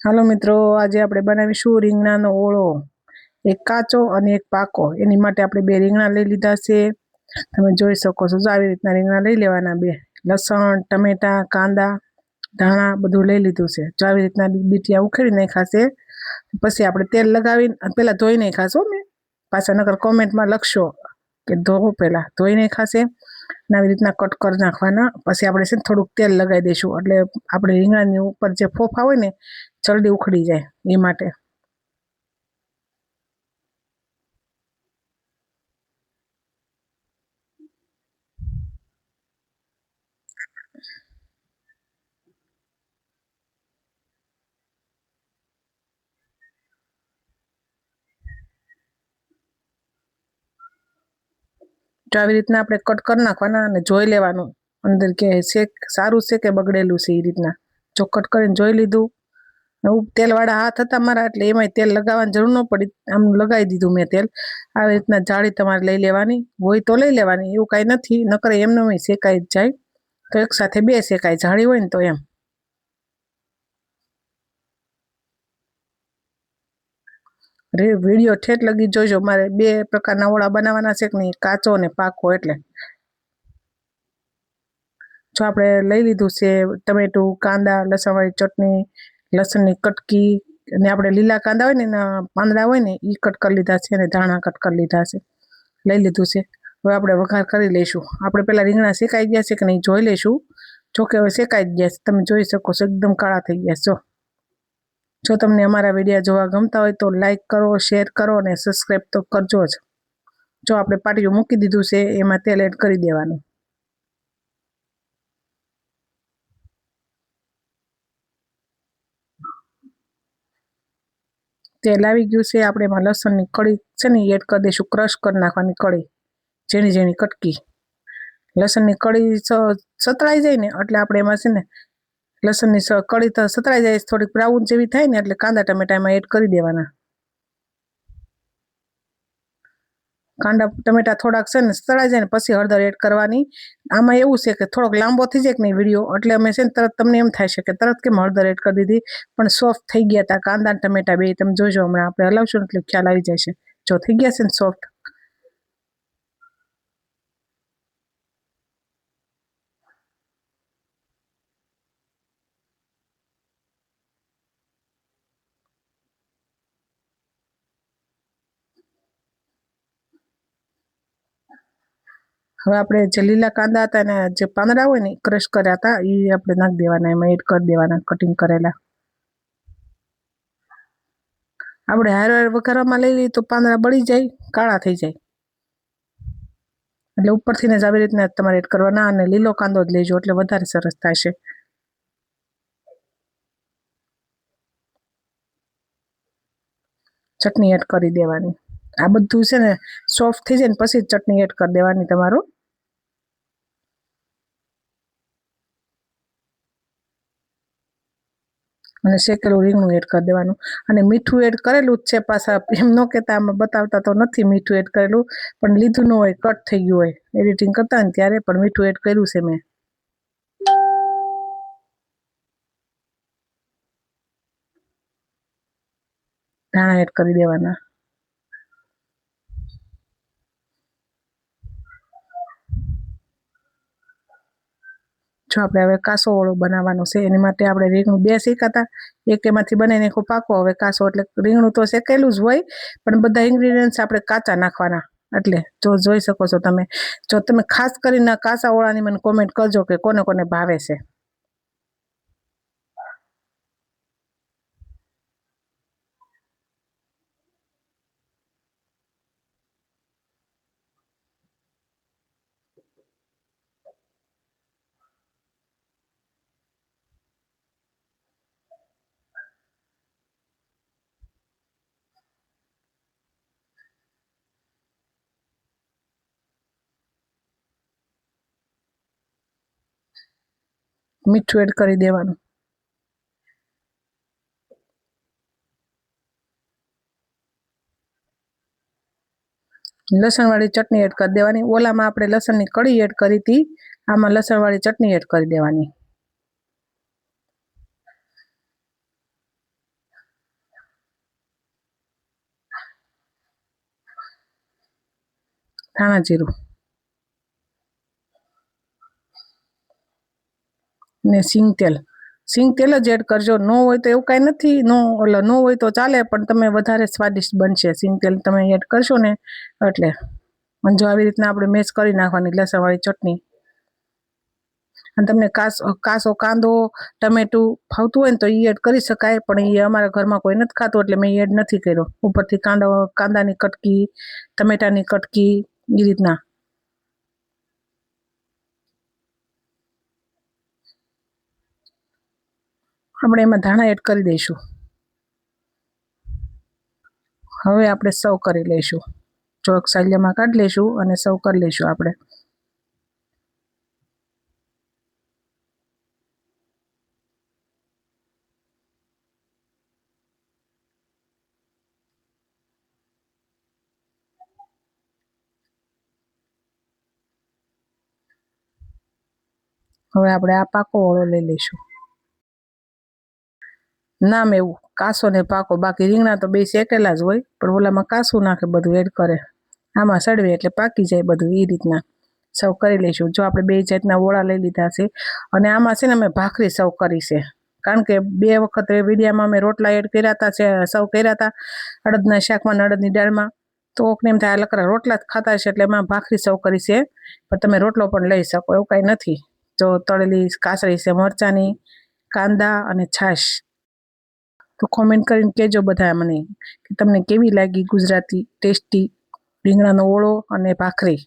હાલો મિત્રો, આજે આપણે બનાવીશું રીંગણાનો ઓળો, એક કાચો અને એક પાકો। એની માટે આપણે બે રીંગણા લઈ લીધા છે, તમે જોઈ શકો છો। આવી રીતના રીંગણા લઈ લેવાના, બે લસણ, ટમેટા, કાંદા, ધાણા બધું લઈ લીધું છે। જો આવી રીતના બીટિયા ઉખેડી નાખ્યા છે, પછી આપણે તેલ લગાવીને પહેલા ધોઈ નાખ્યા છો મેં, પાછા નકર કોમેન્ટમાં લખશો કે ધોવો, પહેલા ધોઈ નાખ્યા છે ને આવી રીતના કટ કરી નાખવાના। પછી આપણે છે ને થોડુંક તેલ લગાવી દઈશું, એટલે આપણે રીંગણાની ઉપર જે ફોફા હોય ને જલ્દી ઉખડી જાય એ માટે। જો આવી રીતના આપણે કટ કરી નાખવાના અને જોઈ લેવાનું અંદર કે છે સારું છે કે બગડેલું છે। એ રીતના જો કટ કરીને જોઈ લીધું, તેલવાળા હાથ હતા મારા, એટલે એમાંય તેલ લગાવવાની જરૂર ન પડી, આમ લગાવી દીધું મેં તેલ। આવી રીતના જાળી તમારે લઈ લેવાની હોય તો લઈ લેવાની, એવું કાંઈ નથી, નકર એમને શેકાઈ જ જાય, તો એક સાથે બે શેકાય, જાળી હોય ને તો એમ। વિડીયો ઠેઠ લગી જોજો, મારે બે પ્રકારના ઓળા બનાવવાના છે કે નહીં, કાચો અને પાકો। એટલે જો આપણે લઈ લીધું છે ટમેટું, કાંદા, લસણવાળી ચટણી, લસણની કટકી, અને આપણે લીલા કાંદા હોય ને એના પાંદડા હોય ને એ કટ કરી લીધા છે, અને ધાણા કટ કરી લીધા છે, લઈ લીધું છે। હવે આપણે વઘાર કરી લઈશું। આપણે પેલા રીંગણા શેકાઈ ગયા છે કે નહીં જોઈ લઈશું। જો કે હવે શેકાઈ ગયા છે, તમે જોઈ શકો છો એકદમ કાળા થઈ ગયા છે। જો તમને અમારા વિડીયો જોવા ગમતા હોય તો લાઈક કરો, શેર કરો અને સબસ્ક્રાઈબ તો કરજો જ। જો આપણે પાટીયું મૂકી દીધું છે, એમાં તેલ એડ કરી દેવાનું। તેલ આવી ગયું છે, આપણે એમાં લસણની કળી છે ને એડ કરી દઈશું, ક્રશ કરી નાખવાની કળી, ઝીણી ઝીણી કટકી। લસણની કળી સતળાઈ જાય ને એટલે આપણે એમાં છે ને લસણની કળી તો સતળાઈ જાય, થોડીક બ્રાઉન જેવી થાય ને એટલે કાંદા ટમેટા એમાં એડ કરી દેવાના। કાંદા ટમેટા થોડાક છે ને સતળાઈ જાય ને પછી હળદર એડ કરવાની। આમાં એવું છે કે થોડોક લાંબો થઈ જાય કે નહીં વિડીયો, એટલે અમે છે ને તરત, તમને એમ થાય છે કે તરત કેમ હળદર એડ કરી દીધી, પણ સોફ્ટ થઈ ગયા હતા કાંદા ટમેટા બે, તમે જોજો, હમણાં આપણે હલાવશું એટલે ખ્યાલ આવી જાય છે। જો થઈ ગયા છે ને સોફ્ટ। હવે આપણે જે લીલા કાંદા હતા ને જે પાંદડા હોય ને ક્રશ કર્યા હતા એ આપણે નાખી દેવાના, એમાં એડ કરી દેવાના કટિંગ કરેલા। આપણે હાર વઘારવામાં લઈ લઈએ તો પાંદડા બળી જાય, કાળા થઈ જાય, એટલે ઉપરથી જ આવી રીતના તમારે એડ કરવાના, અને લીલો કાંદો જ લેજો એટલે વધારે સરસ થશે। ચટણી એડ કરી દેવાની। આ બધું છે ને સોફ્ટ થઈ જાય ને પછી ચટણી એડ કરી દેવાની તમારું, અને શેકેલું રીંગણું એડ કરી દેવાનું। અને મીઠું એડ કરેલું જ છે, પાછા એમ ન કહેતા, આમાં બતાવતા તો નથી મીઠું એડ કરેલું, પણ લીધું ન હોય, કટ થઈ ગયું હોય એડિટિંગ કરતા ને ત્યારે, પણ મીઠું એડ કર્યું છે મેં। ધાણા એડ કરી દેવાના। જો આપણે હવે કાસો ઓળો બનાવવાનો છે, એની માટે આપણે રીંગણું બે શેકાતા, એક એમાંથી બનાવી નાખો પાકો, હવે કાસો, એટલે રીંગણું તો શેકેલું જ હોય પણ બધા ઇન્ગ્રીડિયન્ટ્સ આપણે કાચા નાખવાના। એટલે જો જોઈ શકો છો તમે, જો તમે ખાસ કરીને કાચા ઓળાની મને કોમેન્ટ કરજો કે કોને કોને ભાવે છે। મીઠું એડ કરી દેવાનું। લસણવાળી ચટણી એડ કરી દેવાની। ઓલામાં આપણે લસણની કળી એડ કરી હતી, આમાં લસણવાળી ચટણી એડ કરી દેવાની। ધાણા જીરું ને સિંગ તેલ જ એડ કરજો. ન હોય તો એવું કાંઈ નથી, ન હોય તો ચાલે, પણ તમે વધારે સ્વાદિષ્ટ બનશે સિંગ તેલ તમે એડ કરશો ને એટલે. અને જો આવી રીતના આપણે મેશ કરી નાખવાની લસણવાળી ચટણી. અને તમને કાસો કાંદો ટમેટું ભાવતું હોય ને તો એ એડ કરી શકાય, પણ એ અમારા ઘરમાં કોઈ નથી ખાતું એટલે મેં એડ નથી કર્યો. ઉપરથી કાંદાની કટકી, ટમેટાની કટકી, એ રીતના. આપણે એમાં ધાણા એડ કરી દઈશું. હવે આપણે સર્વ કરી લઈશું. જો એક સાલિયામાં કાઢી લઈશું અને સર્વ કરી લઈશું આપણે. હવે આપણે આ પાકો ઓળો લઈ લઈશું. નામ એવું કાસો ને પાકો, બાકી રીંગણા તો બે શેકેલા જ હોય, પણ ઓલામાં કાસું નાખે, બધું એડ કરે. આમાં સડવે એટલે પાકી જાય બધું. એ રીતના સર્વ કરી લઈશું. જો આપણે બે જાતના ઓળા લઈ લીધા છે, અને આમાં છે ને અમે ભાખરી સર્વ કરી છે, કારણ કે 2 વખત વિડીયામાં અમે રોટલા એડ કર્યા હતા, સર્વ કર્યા હતા અડદના શાકમાં, અડદની દાળમાં. તો કોકને એમ થાય આ લકડા રોટલા જ ખાતા હશે એટલે એમાં ભાખરી સર્વ કરી છે, પણ તમે રોટલો પણ લઈ શકો, એવું કાંઈ નથી. જો તળેલી કાસળી છે મરચાંની, કાંદા અને છાશ. તો કોમેન્ટ કરીને કહેજો બધા મને કે તમને કેવી લાગી ગુજરાતી ટેસ્ટી રીંગણાનો ઓળો અને ભાખરી.